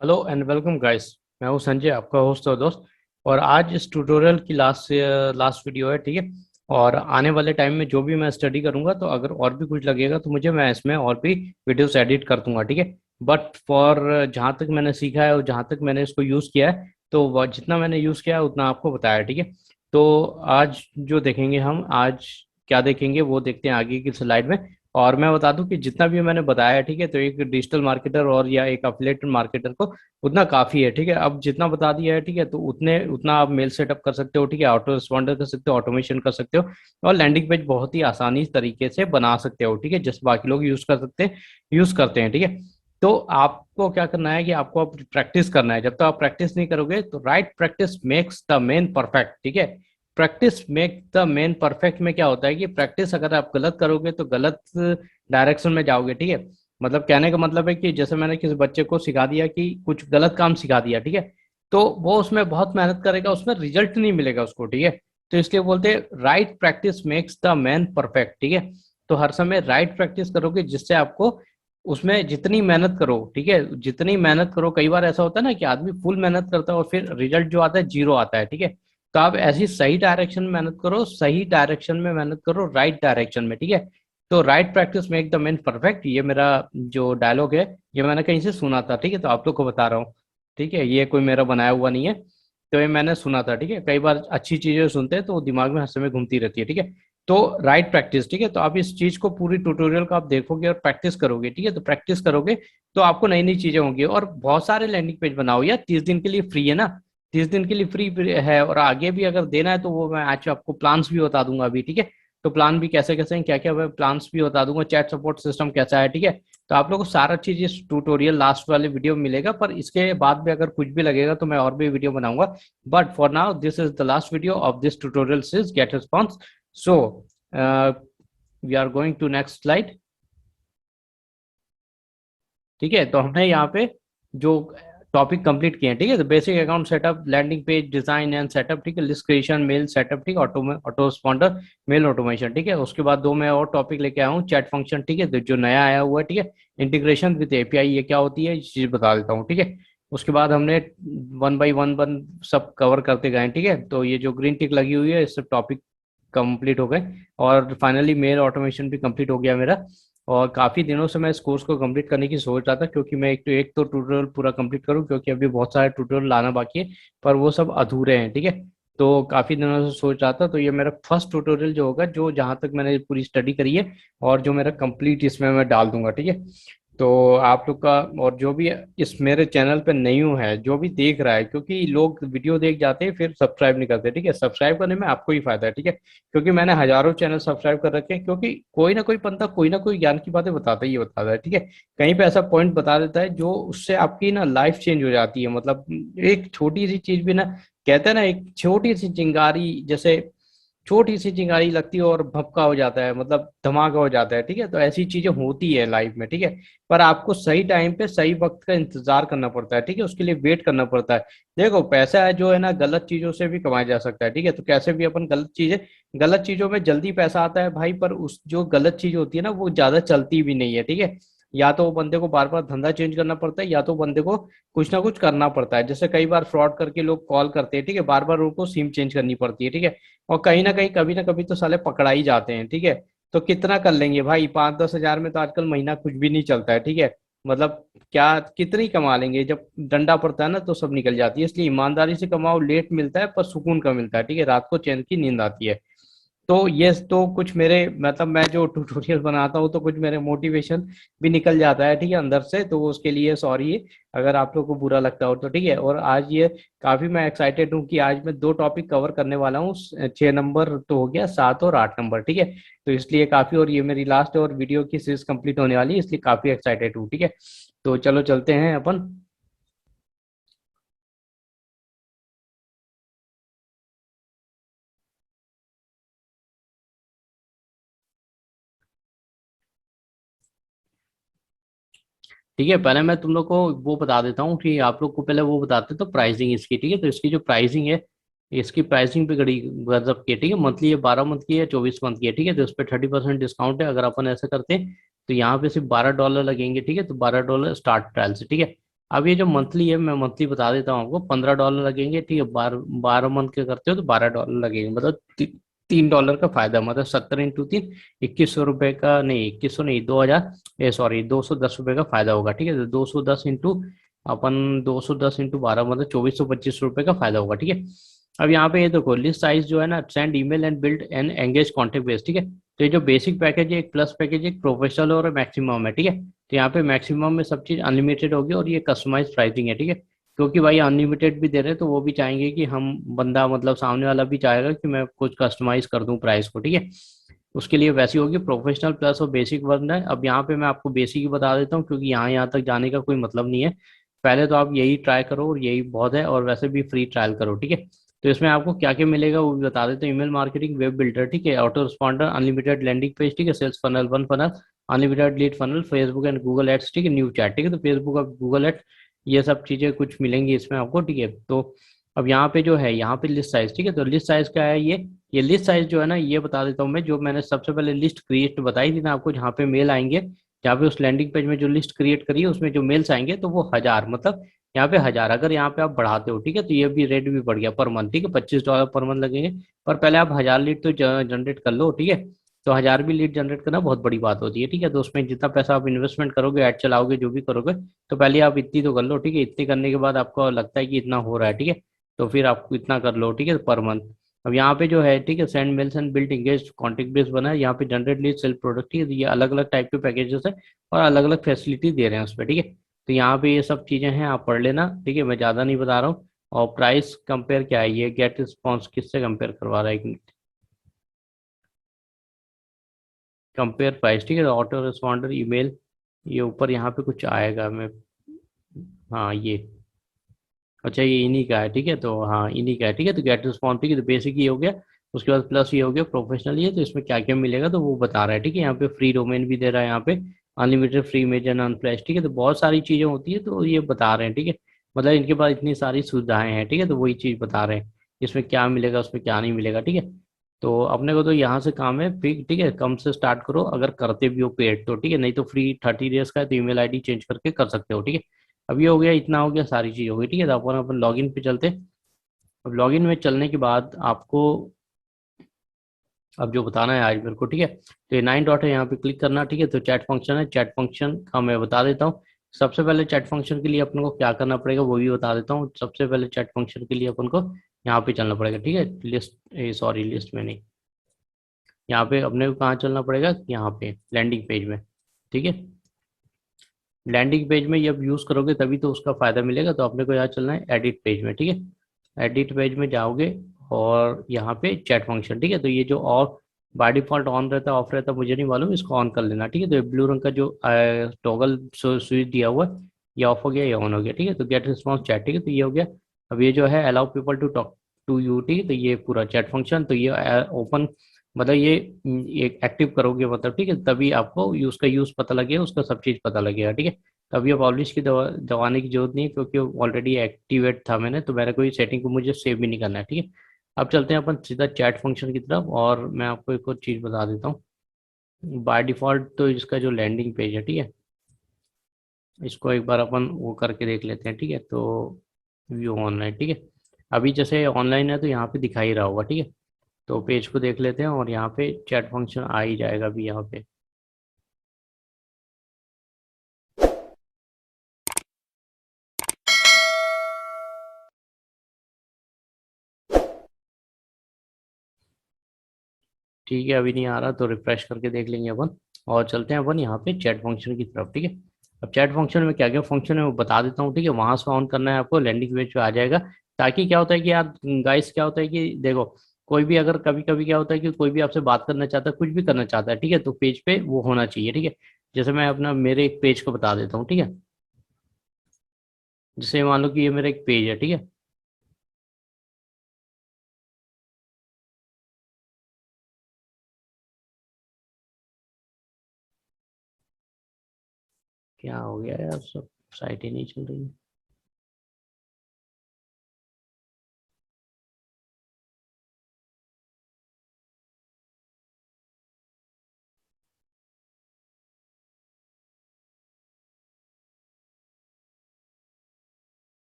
Hello and welcome guys. मैं हूं संजय, आपका होस्ट और दोस्त। और आज इस ट्यूटोरियल की लास्ट वीडियो है, ठीक है। और आने वाले टाइम में जो भी मैं स्टडी करूंगा, तो अगर और भी कुछ लगेगा तो मैं इसमें और भी वीडियोस एडिट कर दूंगा, ठीक है। बट फॉर जहाँ तक मैंने सीखा है और जहाँ तक मैंने इसको यूज़ किया है, तो वह जितना मैंने यूज़ किया है उतना आपको बताया, ठीक है। तो आज जो देखेंगे हम आज क्या देखेंगे वो देखते हैं आगे की स्लाइड में। और मैं बता दूं कि जितना भी मैंने बताया है, ठीक है, तो एक डिजिटल मार्केटर और या एक अफिलिएटेड मार्केटर को उतना काफी है, ठीक है। अब जितना बता दिया है, ठीक है, तो उतने उतना आप मेल सेटअप कर सकते हो, ठीक है, ऑटो रिस्पॉन्डर कर सकते हो, ऑटोमेशन कर सकते हो, और लैंडिंग पेज बहुत ही आसानी तरीके से बना सकते हो, ठीक है, जैसे बाकी लोग यूज करते हैं, ठीक है। तो आपको क्या करना है कि आपको अब प्रैक्टिस करना है। जब तक आप प्रैक्टिस नहीं करोगे तो right practice makes the main perfect, ठीक है। Practice make the main perfect में क्या होता है कि प्रैक्टिस अगर आप गलत करोगे तो गलत डायरेक्शन में जाओगे, ठीक है। मतलब कहने का मतलब है कि जैसे मैंने किसी बच्चे को सिखा दिया कि कुछ गलत काम सिखा दिया, ठीक है, तो वो उसमें बहुत मेहनत करेगा, उसमें रिजल्ट नहीं मिलेगा उसको, ठीक है। तो इसलिए बोलते हैं right practice makes the man perfect, ठीक है। तो हर समय राइट प्रैक्टिस करोगे जिससे आपको उसमें जितनी मेहनत करो, ठीक है, जितनी मेहनत करो, कई बार ऐसा होता है ना कि आदमी फुल मेहनत करता है और फिर रिजल्ट जो आता है जीरो आता है, ठीक है। तो आप ऐसी सही डायरेक्शन में मेहनत करो, सही डायरेक्शन में मेहनत करो, राइट डायरेक्शन में, ठीक है। तो right practice make the man perfect, ये मेरा जो डायलॉग है ये मैंने कहीं से सुना था, ठीक है, तो आप लोग को बता रहा हूँ, ठीक है। ये कोई मेरा बनाया हुआ नहीं है, तो ये मैंने सुना था, ठीक है। कई बार अच्छी चीजें सुनते हैं तो वो दिमाग में हर समय घूमती रहती है, ठीक है। तो राइट प्रैक्टिस, ठीक है, तो आप इस चीज को पूरी ट्यूटोरियल को आप देखोगे और प्रैक्टिस करोगे, ठीक है, तो प्रैक्टिस करोगे तो आपको नई नई चीजें होंगी। और बहुत सारे लैंडिंग पेज बनाओ यार, 30 दिन के लिए फ्री है ना, 30 दिन के लिए फ्री है। और आगे भी अगर देना है तो वो मैं आज आपको प्लान्स भी बता दूंगा अभी, ठीक है। तो प्लान भी कैसे कैसे हैं, क्या क्या प्लान्स भी बता दूंगा, चैट सपोर्ट सिस्टम कैसा है, ठीक है। तो आप लोगों को सारा चीज इस ट्यूटोरियल लास्ट वाले वीडियो में मिलेगा, पर इसके बाद भी अगर कुछ भी लगेगा तो मैं और भी वीडियो बनाऊंगा। But for now this is the last video of this tutorial series GetResponse. So we are going to next slide, ठीक है। तो हमने यहाँ पे जो टॉपिक कंप्लीट किए हैं, ठीक है, तो basic account setup, landing page design and setup, ठीक है, लिस्ट क्रिएशन, मेल सेटअप, ठीक है, ऑटो रिस्पॉन्डर, मेल ऑटोमेशन, ठीक है। उसके बाद दो मैं और टॉपिक लेके आया हूँ, चैट फंक्शन, ठीक है, तो जो नया आया हुआ है, ठीक है, इंटीग्रेशन विद एपीआई, ये क्या होती है ये चीज बता देता हूँ, ठीक है। उसके बाद हमने वन बाई वन सब कवर करते गए, ठीक है। तो ये जो ग्रीन टिक लगी हुई है इस सब टॉपिक कंप्लीट हो गए। और फाइनली मेल ऑटोमेशन भी कंप्लीट हो गया मेरा। और काफ़ी दिनों से मैं इस कोर्स को कंप्लीट करने की सोच रहा था, क्योंकि मैं एक तो ट्यूटोरियल पूरा कंप्लीट करूं, क्योंकि अभी बहुत सारे ट्यूटोरियल लाना बाकी है, पर वो सब अधूरे हैं, ठीक है। तो काफ़ी दिनों से सोच रहा था, तो ये मेरा फर्स्ट ट्यूटोरियल जो होगा, जो जहाँ तक मैंने पूरी स्टडी करी है और जो मेरा कंप्लीट इसमें मैं डाल दूंगा, ठीक है। तो आप लोग का, और जो भी इस मेरे चैनल पे न्यू है, जो भी देख रहा है, क्योंकि लोग वीडियो देख जाते हैं फिर सब्सक्राइब नहीं करते, ठीक है, सब्सक्राइब करने में आपको ही फायदा है, ठीक है। क्योंकि मैंने हजारों चैनल सब्सक्राइब कर रखे हैं, क्योंकि कोई ना कोई बंदा कोई ना कोई ज्ञान की बातें बताता है, ठीक है। कहीं पे ऐसा पॉइंट बता देता है जो उससे आपकी ना लाइफ चेंज हो जाती है। मतलब एक छोटी सी चीज भी ना, कहते हैं ना, एक छोटी सी चिंगारी जैसे, छोटी सी चिंगारी लगती है और भपका हो जाता है, मतलब धमाका हो जाता है, ठीक है। तो ऐसी चीजें होती है लाइफ में, ठीक है। पर आपको सही टाइम पे सही वक्त का इंतजार करना पड़ता है, ठीक है, उसके लिए वेट करना पड़ता है। देखो पैसा है जो है ना, गलत चीजों से भी कमाया जा सकता है, ठीक है। तो कैसे भी अपन गलत चीजों में जल्दी पैसा आता है भाई, पर उस जो गलत चीज होती है ना वो ज्यादा चलती भी नहीं है, ठीक है। या तो वो बंदे को बार बार धंधा चेंज करना पड़ता है, या तो बंदे को कुछ ना कुछ करना पड़ता है। जैसे कई बार फ्रॉड करके लोग कॉल करते हैं, ठीक है, बार बार उनको सिम चेंज करनी पड़ती है, ठीक है। और कहीं ना कहीं कभी ना कभी तो साले पकड़ा ही जाते हैं, ठीक है। तो कितना कर लेंगे भाई, 5-10 हजार में तो आजकल महीना कुछ भी नहीं चलता है, ठीक है। मतलब क्या कितनी कमा लेंगे, जब डंडा पड़ता है ना तो सब निकल जाती है। इसलिए ईमानदारी से कमाओ, लेट मिलता है पर सुकून का मिलता है, ठीक है, रात को चैन की नींद आती है। तो ये तो कुछ मेरे, मतलब मैं जो ट्यूटोरियल बनाता हूँ तो कुछ मेरे मोटिवेशन भी निकल जाता है, ठीक है, अंदर से। तो उसके लिए सॉरी अगर आप लोग को बुरा लगता हो तो, ठीक है। और आज ये काफी मैं एक्साइटेड हूँ कि आज मैं दो टॉपिक कवर करने वाला हूँ, 6 नंबर तो हो गया, 7 और 8 नंबर, ठीक है। तो इसलिए काफी, और ये मेरी लास्ट और वीडियो की सीरीज कंप्लीट होने वाली है, इसलिए काफी एक्साइटेड हूँ, ठीक है। तो चलो चलते हैं अपन। ठीक है, पहले मैं तुम लोग को वो बता देता हूँ कि आप लोग को पहले वो बताते तो प्राइसिंग इसकी, ठीक है। तो इसकी जो प्राइसिंग है, इसकी प्राइसिंग पे घड़ी गजब की है, ठीक है। मंथली है, 12 मंथ की है, 24 मंथ की है, ठीक है। तो इस पर 30% डिस्काउंट है। अगर अपन ऐसा करते हैं तो यहाँ पे सिर्फ $12 लगेंगे, ठीक है। तो $12 स्टार्ट ट्रायल से, ठीक है। अब ये जो मंथली है, मैं मंथली बता देता हूँ आपको, $15 लगेंगे, ठीक है। 12 मंथ के करते हो तो $12 लगेंगे, मतलब $3 का फायदा, मतलब 70 × 3, ₹2100 का, नहीं 2100 नहीं, 2000, सॉरी, $210 का फायदा होगा, ठीक है। तो 210 × 12, मतलब ₹2425 का फायदा होगा, ठीक है। अब यहाँ पे ये देखो, लिस्ट साइज जो है ना, send email and build and engage contact base, ठीक है। तो ये जो बेसिक पैकेज है, एक प्लस पैकेज, एक प्रोफेशनल और मैक्सिमम है, ठीक है। तो यहाँ पे मैक्सिमम में सब चीज़ अनलिमिटेड होगी, और ये कस्टमाइज प्राइसिंग है, ठीक है। क्योंकि भाई अनलिमिटेड भी दे रहे हैं, तो वो भी चाहेंगे कि हम, बंदा मतलब सामने वाला भी चाहेगा कि मैं कुछ कस्टमाइज कर दूं प्राइस को, ठीक है। उसके लिए वैसी होगी, प्रोफेशनल प्लस और बेसिक वर्जन है। अब यहाँ पे मैं आपको बेसिक ही बता देता हूँ, क्योंकि यहाँ तक जाने का कोई मतलब नहीं है। पहले तो आप यही ट्राई करो, और यही बहुत है, और वैसे भी फ्री ट्रायल करो, ठीक है। तो इसमें आपको क्या क्या मिलेगा वो भी बता देते हैं। ईमेल मार्केटिंग, वेब बिल्डर, ठीक है, autoresponder, unlimited landing page, ठीक है, sales funnel, one funnel, unlimited lead funnel, Facebook and Google ads, ठीक है, न्यू चैट, ठीक है। तो फेसबुक और गूगल एड्स, ये सब चीज़ें कुछ मिलेंगी इसमें आपको, ठीक है। तो अब यहाँ पे जो है, यहाँ पे लिस्ट साइज, ठीक है। तो लिस्ट साइज क्या है, ये लिस्ट साइज जो है ना, ये बता देता हूँ मैं। जो मैंने सबसे पहले लिस्ट क्रिएट बताई थी ना आपको, जहाँ पे मेल आएंगे, जहाँ पे उस लैंडिंग पेज में जो लिस्ट क्रिएट करी है, उसमें जो मेल्स आएंगे, तो वो 1000, मतलब यहाँ पे 1000, अगर यहाँ पे आप बढ़ाते हो, ठीक है, तो ये भी रेट भी बढ़ गया पर मंथ, ठीक है, $25 पर मंथ लगेंगे। पर पहले आप 1000 लीड तो जनरेट कर लो, ठीक है। तो 1000 भी लीड जनरेट करना बहुत बड़ी बात होती है, ठीक है। तो उसमें जितना पैसा आप इन्वेस्टमेंट करोगे, ऐड चलाओगे, जो भी करोगे, तो पहले आप इतनी तो कर लो, ठीक है। इतनी करने के बाद आपको लगता है कि इतना हो रहा है, ठीक है, तो फिर आपको इतना कर लो, ठीक है, पर मंथ। अब यहाँ पे जो है, ठीक है, send mails and build engage contact base बना है, यहाँ पे जनरेट लीड, सेल प्रोडक्ट, ठीक है। तो ये अलग अलग टाइप के पैकेजेस है, और अलग अलग फैसिलिटी दे रहे हैं उस पर, ठीक है। तो यहाँ पे ये सब चीज़ें हैं, आप पढ़ लेना, ठीक है, मैं ज़्यादा नहीं बता रहा हूँ। और प्राइस कंपेयर क्या है, ये गेट रिस्पॉन्स किससे कंपेयर करवा रहा है, एक मिनट, कंपेयर प्राइस, ठीक है। ऑटो रिस्पॉन्डर, ईमेल, ये ऊपर यहाँ पे कुछ आएगा, मैं, हाँ ये, अच्छा ये इन्हीं का है, ठीक है। तो हाँ इन्हीं का है, ठीक है। तो गेट रिस्पॉन्स, ठीक है, तो बेसिक ये हो गया। उसके बाद प्लस ये हो गया प्रोफेशनल, ये तो इसमें क्या क्या मिलेगा तो वो बता रहा है, ठीक है। यहाँ पे फ्री डोमेन भी दे रहा है, यहाँ पे अनलिमिटेड फ्री इमेज एंड अनफ्लैश, ठीक है। तो बहुत सारी चीज़ें होती है, तो ये बता रहे हैं, ठीक है। मतलब इनके पास इतनी सारी सुविधाएं हैं, ठीक है, तो वही चीज़ बता रहे हैं, इसमें क्या मिलेगा, उसमें क्या नहीं मिलेगा, ठीक है। तो अपने को तो यहाँ से काम है, फिर ठीक है, कम से स्टार्ट करो, अगर करते भी हो पेड तो, ठीक है, नहीं तो फ्री 30 डेज का है, तो ईमेल आईडी चेंज करके कर सकते हो, ठीक है। अब ये हो गया, इतना हो गया, सारी चीज़ हो गई, ठीक है। तो अपन अपन लॉगिन पे चलते हैं। अब लॉगिन में चलने के बाद आपको अब जो बताना है आज मेरे को, ठीक है, तो ये 9 डॉट है, यहाँ पे क्लिक करना, ठीक है। तो चैट फंक्शन है, चैट फंक्शन का मैं बता देता हूँ। सबसे पहले चैट फंक्शन के लिए अपन को क्या करना पड़ेगा वो भी बता देता हूँ। सबसे पहले चैट फंक्शन के लिए अपन को यहाँ पे चलना पड़ेगा, ठीक है। लिस्ट, सॉरी लिस्ट में नहीं, यहाँ पे अपने को कहाँ चलना पड़ेगा, यहाँ पे लैंडिंग पेज में, ठीक है। लैंडिंग पेज में जब यूज़ करोगे तभी तो उसका फायदा मिलेगा। तो अपने को यहाँ चलना है एडिट पेज में, ठीक है। एडिट पेज में जाओगे, और यहाँ पे चैट फंक्शन, ठीक है। तो ये जो ऑफ बाय डिफॉल्ट ऑन रहता है ऑफ रहता है मुझे नहीं मालूम, इसको ऑन कर लेना, ठीक है। तो ये ब्लू रंग का जो टॉगल स्विच दिया हुआ है, ये ऑफ हो गया, ये ऑन हो गया, ठीक है। तो गेट रिस्पॉन्स चैट, ठीक है, तो ये हो गया। अब ये जो है allow people to talk to you, ठीक है, तो ये पूरा चैट फंक्शन, तो ये ओपन, मतलब ये एक्टिव करोगे, मतलब ठीक है, तभी आपको उसका यूज़ पता लगेगा, उसका सब चीज़ पता लगेगा, ठीक है। तब ये पब्लिश की दबाने की जरूरत नहीं है, क्योंकि ऑलरेडी एक्टिवेट था मैंने, तो मेरा कोई सेटिंग को मुझे सेव भी नहीं करना है, ठीक है। अब चलते हैं अपन सीधा चैट फंक्शन की तरफ, और मैं आपको एक और चीज़ बता देता हूँ। बाय डिफ़ॉल्ट तो इसका जो लैंडिंग पेज है, ठीक है, इसको एक बार अपन वो करके देख लेते हैं, ठीक है। तो व्यू ऑनलाइन, ठीक है, अभी जैसे ऑनलाइन है तो यहाँ पे दिखाई रहा होगा, ठीक है। तो पेज को देख लेते हैं, और यहाँ पे चैट फंक्शन आ ही जाएगा अभी यहाँ पे। ठीक है, अभी नहीं आ रहा तो रिफ्रेश करके देख लेंगे अपन, और चलते हैं अपन यहाँ पे चैट फंक्शन की तरफ, ठीक है। अब चैट फंक्शन में क्या क्या फंक्शन है वो बता देता हूँ, ठीक है। वहां से ऑन करना है आपको, लैंडिंग पेज पे आ जाएगा। ताकि क्या होता है कि यार गाइस, क्या होता है कि देखो, कोई भी अगर कभी कभी क्या होता है कि कोई भी आपसे बात करना चाहता है, कुछ भी करना चाहता है, ठीक है, तो पेज पे वो होना चाहिए, ठीक है। जैसे मैं अपना मेरे एक पेज को बता देता हूँ, ठीक है। जैसे मान लो कि ये मेरा एक पेज है, ठीक है। क्या हो गया यार, सब साइट ही नहीं चल रही।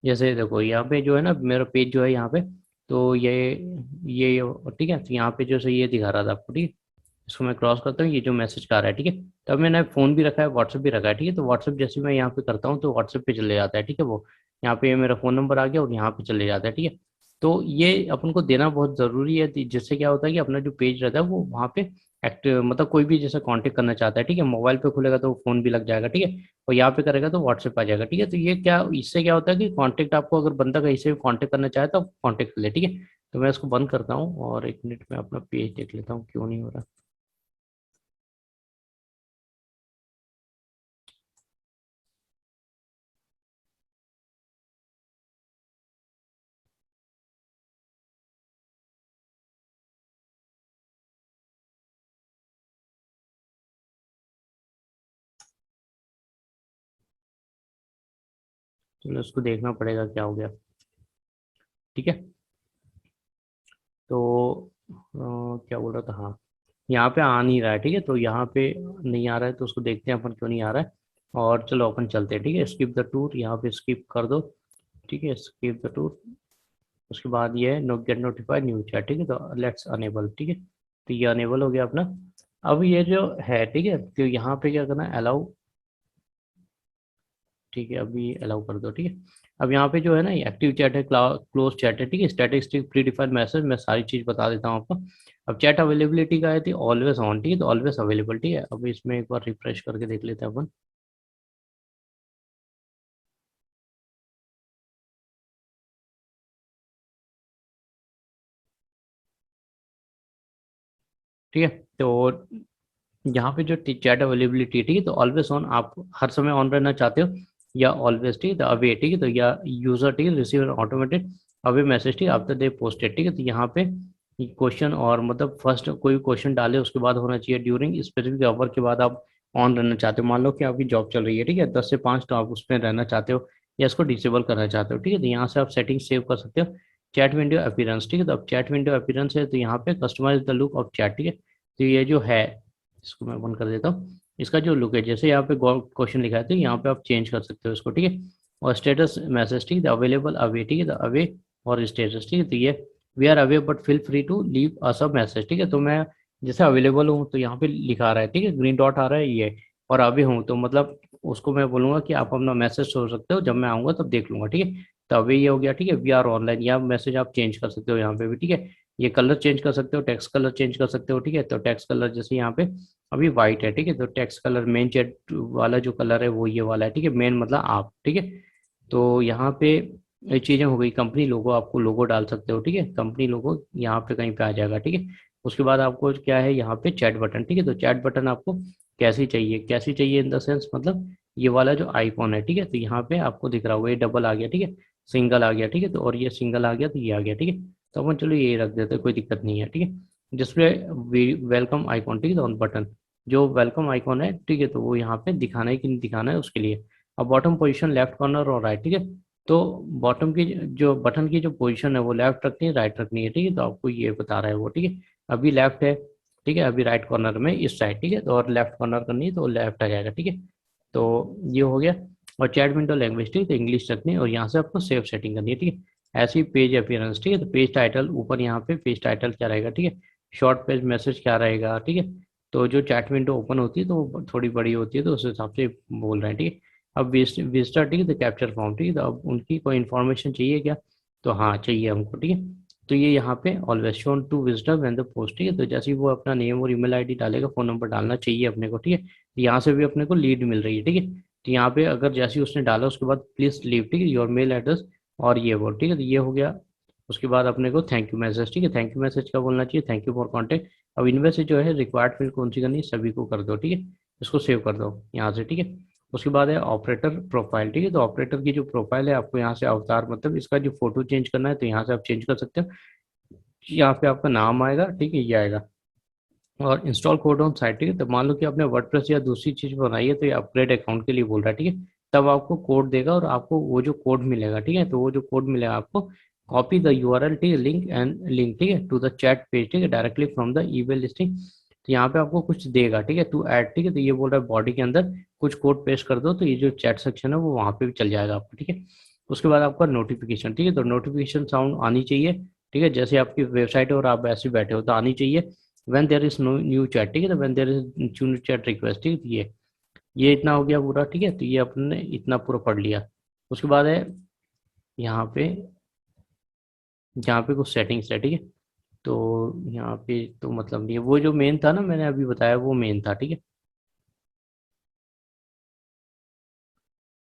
जैसे देखो यहाँ पे जो है ना मेरा पेज जो है यहाँ पे, तो ये ठीक है, तो यहाँ पे जो है ये दिखा रहा था आपको, ठीक है। इसको मैं क्रॉस करता हूँ, ये जो मैसेज का आ रहा है, ठीक है। तब मैंने फ़ोन भी रखा है, व्हाट्सएप भी रखा है, ठीक है। तो व्हाट्सएप जैसे मैं यहाँ पे करता हूँ तो व्हाट्सएप पे चले जाता है, ठीक है। वो यहाँ पे मेरा फ़ोन नंबर आ गया और यहाँ पे चले जाता है, ठीक है। तो ये अपन को देना बहुत ज़रूरी है, जिससे क्या होता है कि अपना जो पेज रहता है वो वहाँ पे एक्टिव, मतलब कोई भी जैसे कांटेक्ट करना चाहता है, ठीक है, मोबाइल पे खुलेगा तो फ़ोन भी लग जाएगा, ठीक है। और यहाँ पे करेगा तो व्हाट्सएप आ जाएगा, ठीक है। तो ये क्या, इससे क्या होता है कि कांटेक्ट आपको अगर बंदा कहीं से भी कांटेक्ट करना चाहे तो कांटेक्ट कर ले, ठीक है। तो मैं इसको बंद करता हूँ और 1 मिनट में अपना पेज देख लेता हूँ क्यों नहीं हो रहा। चलो इसको देखना पड़ेगा क्या हो गया, ठीक है। तो क्या बोल रहा था, हाँ, यहाँ पे आ नहीं रहा है, ठीक है। तो यहाँ पे नहीं आ रहा है तो उसको देखते हैं अपन क्यों नहीं आ रहा है। और चलो अपन चलते हैं, ठीक है। स्किप द टूर, यहाँ पे स्किप कर दो, ठीक है, स्किप द टूर। उसके बाद ये know get notified new chat, ठीक है, तो लेट्स अनेबल, ठीक है। तो ये अनेबल हो गया अपना। अब ये जो है, ठीक है, तो यहाँ पे क्या करना है, अलाउ, ठीक है, अभी अलाउ कर दो, ठीक है। अब यहाँ पे जो है ना एक्टिव चैट है, क्लोज चैट है, ठीक है, स्टैटिस्टिक प्री डिफाइंड मैसेज, मैं सारी चीज़ बता देता हूँ आपको। अब चैट अवेलेबिलिटी का है थी ऑलवेज ऑन, ठीक है, तो ऑलवेज अवेलेबल, ठीक है। अब इसमें एक बार रिफ्रेश करके देख लेते हैं अपन, ठीक है। तो यहाँ पे जो चैट अवेलेबिलिटी, ठीक है, तो ऑलवेज ऑन, आप हर समय ऑन रहना चाहते हो, या ऑलवेज, ठीक है, तो अवे, ठीक है, तो या यूजर, ठीक है, रिसीव ऑटोमेटेड अवे मैसेज, ठीक है, आफ्टर दे पोस्टेड, ठीक है। तो यहाँ पे क्वेश्चन, और मतलब फर्स्ट कोई क्वेश्चन डाले उसके बाद होना चाहिए, ड्यूरिंग स्पेसिफिक आवर के बाद आप ऑन रहना चाहते हो। मान लो कि आपकी जॉब चल रही है, ठीक है, 10 से 5, तो आप उसमें रहना चाहते हो या इसको डिसेबल करना चाहते हो, ठीक है। तो यहाँ से आप सेटिंग सेव कर सकते हो। चैट विंडो अपीयरेंस, ठीक है, तो अब चैट विंडो अपीयरेंस है तो यहाँ पे customize the look of chat, ठीक है। तो ये जो है, इसको मैं बंद कर देता हूँ। इसका जो लुक है, जैसे यहाँ पे क्वेश्चन लिखा है तो यहाँ पे आप चेंज कर सकते हो इसको, ठीक है। और स्टेटस मैसेज, ठीक है, अवेलेबल अवे, ठीक है, तो अवे और स्टेटस, ठीक है, तो ये we are away but feel free to leave a sub message, ठीक है। तो मैं जैसे अवेलेबल हूँ तो यहाँ पे लिखा रहा है, ठीक है, ग्रीन डॉट आ रहा है ये, और अवे हूँ तो मतलब उसको मैं बोलूंगा कि आप अपना मैसेज छोड़ सकते हो, जब मैं आऊँगा तब देख लूंगा, ठीक है। तो अवे ये हो गया, ठीक है। वी आर ऑनलाइन, या मैसेज आप चेंज कर सकते हो यहाँ पे भी, ठीक है। ये कलर चेंज कर सकते हो, टेक्स्ट कलर चेंज कर सकते हो, ठीक है। तो टेक्स्ट कलर जैसे यहाँ पे अभी वाइट है, ठीक है, तो टेक्स्ट कलर मेन चैट वाला जो कलर है वो ये वाला है, ठीक है, मेन मतलब आप, ठीक है। तो यहाँ पे ये चीज़ें हो गई। कंपनी लोगो, आपको लोगो डाल सकते हो, ठीक है, कंपनी लोगो यहाँ पे कहीं पे आ जाएगा, ठीक है। उसके बाद आपको क्या है यहाँ पे चैट बटन, ठीक है, तो चैट बटन आपको कैसी चाहिए, कैसी चाहिए इन द सेंस, मतलब ये वाला जो आइकॉन है, ठीक है, तो यहाँ पे आपको दिख रहा होगा ये डबल आ गया, ठीक है, सिंगल आ गया, ठीक है, तो और ये सिंगल आ गया तो ये आ गया, ठीक है। तो अपन चलो यही रख देते हैं, कोई दिक्कत नहीं है, ठीक है। डिस्प्ले वेलकम आइकॉन, ठीक है, तो ऑन बटन, जो वेलकम आइकॉन है, ठीक है, तो वो यहाँ पे दिखाना है कि नहीं दिखाना है उसके लिए। अब बॉटम पोजीशन लेफ्ट कॉर्नर और राइट, ठीक है। तो बॉटम की जो बटन की जो पोजीशन है वो लेफ्ट रखनी है, राइट रखनी है, ठीक है, तो आपको ये बता रहा है वो, ठीक है। अभी लेफ्ट है, ठीक है, अभी राइट कॉर्नर में इस साइड, ठीक है, तो और लेफ्ट कॉर्नर करनी है तो लेफ्ट आ जाएगा, ठीक है। तो ये हो गया। और चैट विंडो लैंग्वेज, ठीक है, तो इंग्लिश रखनी है और यहाँ से आपको सेव सेटिंग करनी है, ठीक है। ऐसी पेज अपीयरेंस, ठीक है, तो पेज टाइटल ऊपर यहाँ पे पेज टाइटल क्या रहेगा, ठीक है, शॉर्ट पेज मैसेज क्या रहेगा, ठीक है। तो जो चैट विंडो ओपन होती है तो वो थोड़ी बड़ी होती है तो उस हिसाब से बोल रहे हैं, ठीक है। अब विजिटर, ठीक है, तो कैप्चर फॉर्म, ठीक है, तो अब उनकी कोई इन्फॉर्मेशन चाहिए क्या, तो हाँ चाहिए हमको, ठीक है। तो ये यहाँ पे always shown to visitor when the post, ठीक है, तो जैसे ही वो अपना नेम और ईमेल आईडी डालेगा, फोन नंबर डालना चाहिए अपने को, ठीक है। तो यहाँ से भी अपने को लीड मिल रही है, ठीक है। तो यहाँ पे अगर जैसे ही उसने डाला उसके बाद प्लीज लीव, ठीक है, योर मेल एड्रेस और ये वो, ठीक है, तो ये हो गया। उसके बाद अपने को थैंक यू मैसेज, ठीक है, थैंक यू मैसेज का बोलना चाहिए, थैंक यू फॉर कॉन्टेक्ट। अब इनमें से जो है रिक्वायर्ड फील्ड कौन सी करनी है, सभी को कर दो, ठीक है। इसको सेव कर दो यहाँ से, ठीक है। उसके बाद है ऑपरेटर प्रोफाइल, ठीक है, तो ऑपरेटर की जो प्रोफाइल है आपको यहाँ से अवतार, मतलब इसका जो फोटो चेंज करना है तो यहाँ से आप चेंज कर सकते हो। यहाँ पे आपका नाम आएगा, ठीक है, ये आएगा। और इंस्टॉल कोड ऑन साइट, ठीक है, तो मान लो कि आपने वर्डप्रेस या दूसरी चीज बनाई है तो ये अपग्रेड अकाउंट के लिए बोल रहा है, ठीक है। तब आपको कोड देगा और आपको वो जो कोड मिलेगा, ठीक है, तो वो जो कोड मिलेगा आपको, कॉपी द यूआरएल, ठीक है, लिंक एंड लिंक, ठीक है, टू द चैट पेज, ठीक है, directly from the email listing. तो यहाँ पे आपको कुछ देगा, ठीक है, टू ऐड, ठीक है, तो ये बोल रहा है बॉडी के अंदर कुछ कोड पेस्ट कर दो तो ये जो चैट सेक्शन है वो वहाँ पे भी चल जाएगा आपको, ठीक है। उसके बाद आपका नोटिफिकेशन, ठीक है, तो नोटिफिकेशन साउंड आनी चाहिए, ठीक है, जैसे आपकी वेबसाइट है और आप ऐसे बैठे हो तो आनी चाहिए। When there is no new chat, ठीक है, तो when there is new chat request, ठीक है, तो ये इतना हो गया पूरा, ठीक है, तो ये अपने इतना पूरा पढ़ लिया। उसके बाद है यहाँ पे, यहाँ पे कुछ सेटिंग्स है, ठीक है, तो यहाँ पे तो मतलब नहीं है, वो जो मेन था ना मैंने अभी बताया वो मेन था, ठीक है।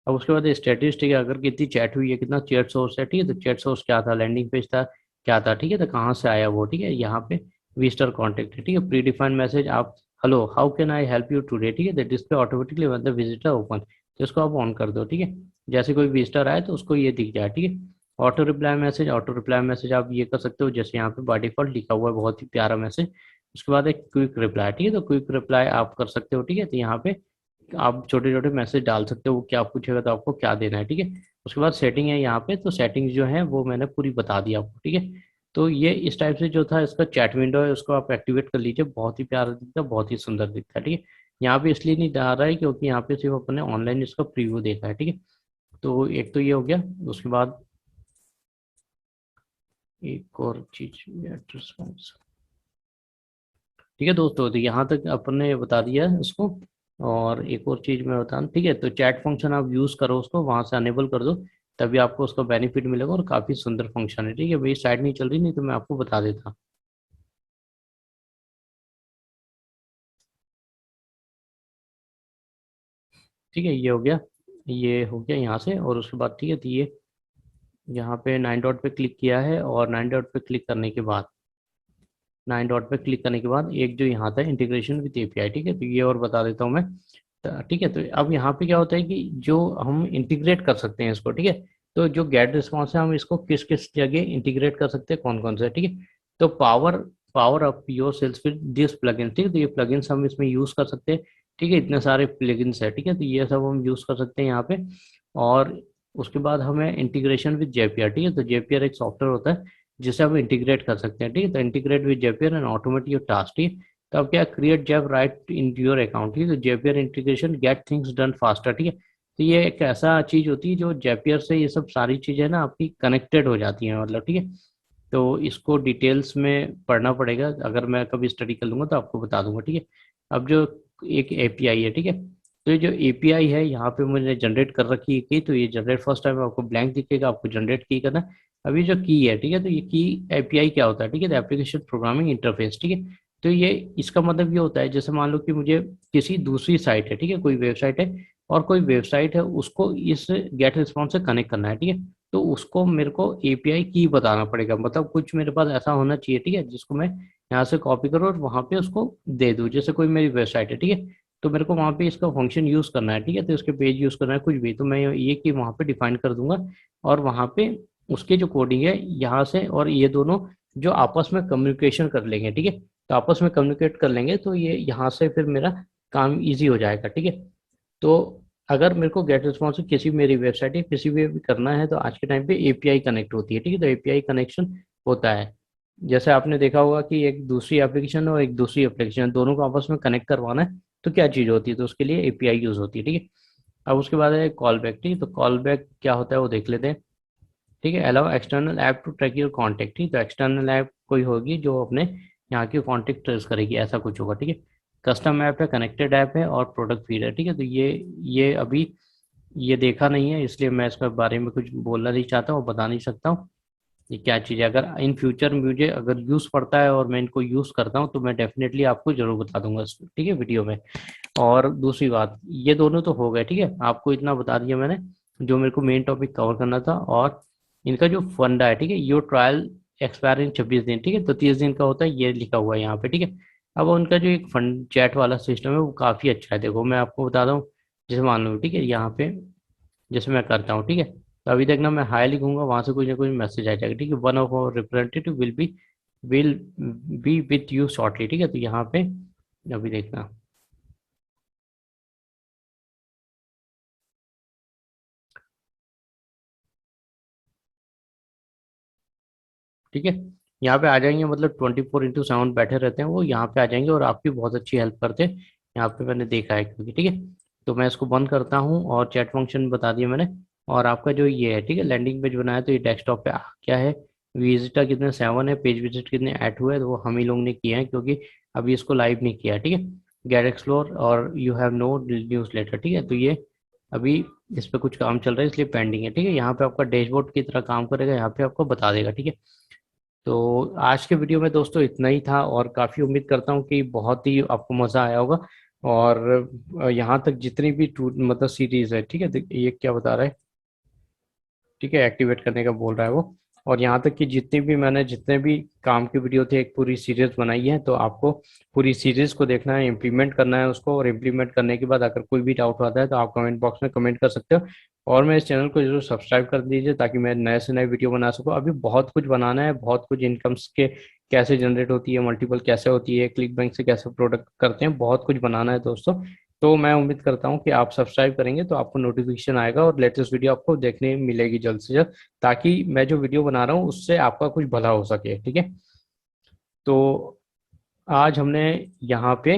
अब उसके बाद स्टैटिस्टिक है, अगर कितनी चैट हुई है, कितना चैट सोर्स है, ठीक है, तो चैट सोर्स क्या था, लैंडिंग पेज था, क्या था, ठीक है, तो कहाँ से आया वो, ठीक है, यहाँ पे विजिटर कॉन्टेक्ट है, ठीक है, प्री डिफाइंड मैसेज, आप hello how can I help you today, ठीक है, the display automatically when the visitor open, तो इसको आप ऑन कर दो, ठीक है, जैसे कोई विजिटर आए तो उसको ये दिख जाए, ठीक है। ऑटो रिप्लाई मैसेज आप ये कर सकते हो, जैसे यहाँ पे बाय डिफॉल्ट लिखा हुआ है, बहुत ही प्यारा मैसेज। उसके बाद एक क्विक रिप्लाई, ठीक है, तो क्विक रिप्लाई आप कर सकते हो, ठीक है, तो यहाँ पे आप छोटे छोटे मैसेज डाल सकते हो, वो क्या पूछेगा तो आपको क्या देना है, ठीक है। उसके बाद सेटिंग है यहाँ पे, तो सेटिंग्स जो है वो मैंने पूरी बता दी आपको, ठीक है। तो ये इस टाइप से जो था इसका चैट विंडो है उसको आप एक्टिवेट कर लीजिए, बहुत ही प्यारा दिखता है, बहुत ही सुंदर दिखता है, ठीक है। यहाँ पे इसलिए नहीं डाल रहा है क्योंकि यहाँ पे सिर्फ अपने ऑनलाइन इसका प्रीव्यू देखा है, ठीक है। तो एक तो ये हो गया। उसके बाद एक और चीज, रिस्पॉन्स, ठीक है दोस्तों, तो यहाँ तक अपन ने बता दिया है इसको। और एक और चीज मैं बताऊँ, ठीक है, तो चैट फंक्शन आप यूज करो, उसको वहां से अनेबल कर दो, तभी आपको उसका बेनिफिट मिलेगा, और काफी सुंदर फंक्शन है, ठीक है। मेरी साइट नहीं चल रही, नहीं तो मैं आपको बता देता। ठीक है, ये हो गया, ये हो गया यहाँ से। और उसके बाद ठीक है, तो ये यहाँ पे 9 डॉट पे क्लिक किया है, और 9 डॉट पे क्लिक करने के बाद, 9 डॉट पे क्लिक करने के बाद एक जो यहाँ था इंटीग्रेशन विद एपीआई, ठीक है, तो ये और बता देता हूँ मैं। ठीक है, तो अब यहाँ पे क्या होता है कि जो हम इंटीग्रेट कर सकते हैं इसको, ठीक है, तो जो गेट रिस्पॉन्स है हम इसको किस किस जगह इंटीग्रेट कर सकते हैं, कौन कौन से, ठीक है। तो power power up your sales with this plugin, ठीक है, तो ये प्लगइन्स हम इसमें यूज कर सकते हैं, ठीक है, इतने सारे प्लगइन्स है, ठीक है, तो ये सब हम यूज कर सकते हैं यहाँ पे। और उसके बाद हमें इंटीग्रेशन विद जेपीआर, ठीक है, तो जेपीआर एक सॉफ्टवेयर होता है जिसे हम इंटीग्रेट कर सकते हैं, ठीक है, तो integrate with JPR and automate your task, ठीक है। तो अब क्या, create JAP right in your account, ठीक है, तो JPR integration get things done faster, ठीक है, तो ये एक ऐसा चीज होती है जो जेपीआर से ये सब सारी चीजें ना आपकी कनेक्टेड हो जाती हैं, मतलब, ठीक है। तो इसको डिटेल्स में पढ़ना पड़ेगा, अगर मैं कभी स्टडी कर लूंगा तो आपको बता दूंगा, ठीक है। अब जो एक एपीआई है, ठीक है, तो ये जो एपीआई है यहाँ पे मैंने जनरेट कर रखी है की, तो ये जनरेट फर्स्ट टाइम आपको ब्लैंक दिखेगा, आपको जनरेट की करना है। अभी जो की है, ठीक है, तो ये की एपीआई क्या होता है, ठीक है, तो एप्लीकेशन प्रोग्रामिंग इंटरफेस, ठीक है। तो ये इसका मतलब ये होता है, जैसे मान लो कि मुझे किसी दूसरी साइट है, ठीक है, कोई वेबसाइट है, और कोई वेबसाइट है उसको इस गेट रिस्पॉन्स से कनेक्ट करना है, ठीक है, तो उसको मेरे को एपीआई की बताना पड़ेगा, मतलब कुछ मेरे पास ऐसा होना चाहिए, ठीक है, जिसको मैं यहाँ से कॉपी करूँ और वहाँ पे उसको दे दूँ, जैसे कोई मेरी वेबसाइट है, ठीक है, तो मेरे को वहाँ पे इसका फंक्शन यूज करना है, ठीक है, तो उसके पेज यूज करना है कुछ भी, तो मैं ये कि वहाँ पे डिफाइन कर दूंगा, और वहाँ पे उसकी जो कोडिंग है यहाँ से, और ये दोनों जो आपस में कम्युनिकेशन कर लेंगे, ठीक है, तो आपस में कम्युनिकेट कर लेंगे, तो ये यहाँ से फिर मेरा काम इजी हो जाएगा, ठीक है। तो अगर मेरे को गेट रिस्पॉन्स किसी मेरी वेबसाइट या किसी भी करना है, तो आज के टाइम पे एपीआई कनेक्ट होती है, ठीक है, तो एपीआई कनेक्शन होता है, जैसे आपने देखा होगा कि एक दूसरी एप्लीकेशन और एक दूसरी एप्लीकेशन दोनों को आपस में कनेक्ट करवाना है, तो क्या चीज़ होती है, तो उसके लिए एपीआई यूज होती है, ठीक है। अब उसके बाद है कॉल बैक, ठीक है, तो कॉल बैक क्या होता है वो देख लेते हैं, ठीक है। Allow external app to track your contact, ठीक है, तो एक्सटर्नल ऐप कोई होगी जो अपने यहाँ की कॉन्टेक्ट ट्रेस करेगी, ऐसा कुछ होगा, ठीक है। कस्टम ऐप है, कनेक्टेड ऐप है, और प्रोडक्ट फीड है, ठीक है, तो ये अभी ये देखा नहीं है, इसलिए मैं इसके बारे में कुछ बोलना नहीं चाहता हूँ, बता नहीं सकता हूँ ये क्या चीज़ है। अगर इन फ्यूचर मुझे अगर यूज़ पड़ता है और मैं इनको यूज़ करता हूँ तो मैं डेफिनेटली आपको जरूर बता दूंगा, ठीक है, वीडियो में। और दूसरी बात, ये दोनों तो हो गए, ठीक है, आपको इतना बता दिया मैंने जो मेरे को मेन टॉपिक कवर करना था। और इनका जो फंडा है, ठीक है, योर ट्रायल एक्सपायर इन 26 दिन, ठीक है, तो 30 दिन का होता है, ये लिखा हुआ है यहाँ पे, ठीक है। अब उनका जो एक फंड चैट वाला सिस्टम है वो काफ़ी अच्छा है, देखो मैं आपको बता दूँ, जैसे मान लो, ठीक है, यहाँ पे जैसे मैं करता हूँ, ठीक है, तो अभी तक ना मैं हाई लिखूंगा, वहां से कुछ ना कुछ मैसेज आ जाएगा, ठीक है, one of our representative will be with you shortly, ठीक है, तो यहाँ पे अभी देखना, ठीक है, यहाँ पे आ जाएंगे, मतलब 24/7 बैठे रहते हैं वो, यहाँ पे आ जाएंगे और आपकी बहुत अच्छी हेल्प करते हैं, यहाँ पे मैंने देखा है क्योंकि, ठीक है। तो मैं इसको बंद करता हूँ, और चैट फंक्शन बता दिया मैंने। और आपका जो ये है, ठीक है, लैंडिंग पेज बनाया तो ये डेस्कटॉप पे क्या है, विजिटर कितने 7 है, पेज विजिट कितने 8 हुए, तो वो हम ही लोग ने किए हैं क्योंकि अभी इसको लाइव नहीं किया, ठीक है। गेट एक्सप्लोर और you have no newsletter, ठीक है, तो ये अभी इस पे कुछ काम चल रहा है इसलिए पेंडिंग है, ठीक है। यहाँ पे आपका डैशबोर्ड की तरह काम करेगा, यहाँ पे आपको बता देगा, ठीक है। तो आज के वीडियो में दोस्तों इतना ही था, और काफ़ी उम्मीद करता हूँ कि बहुत ही आपको मज़ा आया होगा। और यहाँ तक जितनी भी मतलब सीरीज है, ठीक है, ये क्या बता रहा है, ठीक है, एक्टिवेट करने का बोल रहा है वो। और यहाँ तक कि जितनी भी मैंने जितने भी काम की वीडियो थे, एक पूरी सीरीज बनाई है, तो आपको पूरी सीरीज को देखना है, इम्प्लीमेंट करना है उसको, और इम्प्लीमेंट करने के बाद अगर कोई भी डाउट आता है तो आप कमेंट बॉक्स में कमेंट कर सकते हो। और मेरे चैनल को जरूर सब्सक्राइब कर दीजिए ताकि मैं नए से नए वीडियो बना सकूँ। अभी बहुत कुछ बनाना है, बहुत कुछ इनकम्स के कैसे जनरेट होती है, मल्टीपल कैसे होती है, क्लिक बैंक से कैसे प्रोडक्ट करते हैं, बहुत कुछ बनाना है दोस्तों। तो मैं उम्मीद करता हूँ कि आप सब्सक्राइब करेंगे तो आपको नोटिफिकेशन आएगा और लेटेस्ट वीडियो आपको देखने मिलेगी जल्द से जल्द, ताकि मैं जो वीडियो बना रहा हूँ उससे आपका कुछ भला हो सके, ठीक है। तो आज हमने यहाँ पे,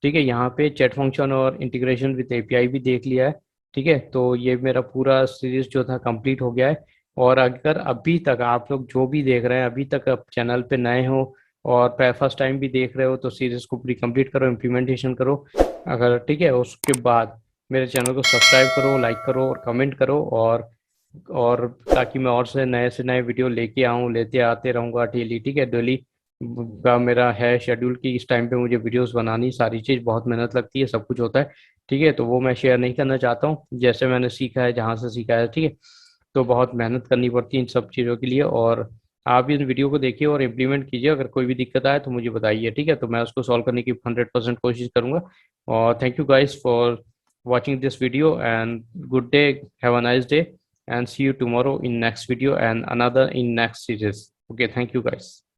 ठीक है, यहाँ पे चैट फंक्शन और इंटीग्रेशन विद एपीआई भी देख लिया है, ठीक है। तो ये मेरा पूरा सीरीज जो था कंप्लीट हो गया है। और अगर अभी तक आप लोग जो भी देख रहे हैं, अभी तक आप चैनल पे नए हो और फर्स्ट टाइम भी देख रहे हो, तो सीरीज को पूरी कंप्लीट करो, इम्प्लीमेंटेशन करो अगर, ठीक है। उसके बाद मेरे चैनल को सब्सक्राइब करो, लाइक करो और कमेंट करो, और ताकि मैं और से नए वीडियो लेके आऊँ, लेते आते रहूँगा डेली, ठीक है। डेली का मेरा है शेड्यूल कि इस टाइम पे मुझे वीडियोस बनानी, सारी चीज़ बहुत मेहनत लगती है, सब कुछ होता है, ठीक है। तो वो मैं शेयर नहीं करना चाहता हूँ, जैसे मैंने सीखा है, जहाँ से सीखा है, ठीक है। तो बहुत मेहनत करनी पड़ती है इन सब चीज़ों के लिए। और आप भी इन वीडियो को देखिए और इम्प्लीमेंट कीजिए। अगर कोई भी दिक्कत आए तो मुझे बताइए, ठीक है, तो मैं उसको सॉल्व करने की 100% कोशिश करूंगा। और thank you guys for watching this video, and good day, have a nice day, and see you tomorrow in next video and another in next series. Okay, thank you guys.